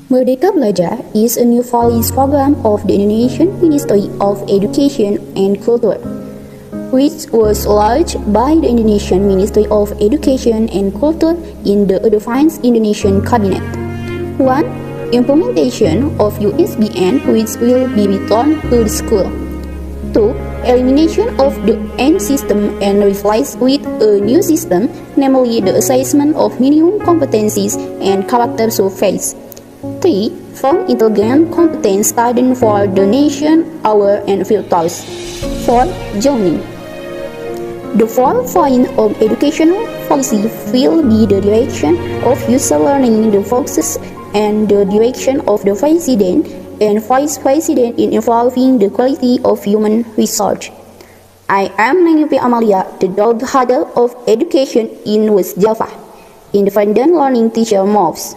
Merdeka Belajar is a new policy program of the Indonesian Ministry of Education and Culture, which was launched by the Indonesian Ministry of Education and Culture in the Advanced Indonesian Cabinet. 1. Implementation of USBN, which will be returned to the school. 2. Elimination of the N system and replaced with a new system, namely the assessment of minimum competencies and character surveys. 3. Form intelligent competent students for the nation, hour, and futures. 4. Zoning. The 4th point of educational policy will be the direction of user learning, the focus and the direction of the president and vice president in evolving the quality of human research. I am Nayupi Amalia, the Godfather of Education in West Java, independent learning teacher MOVES.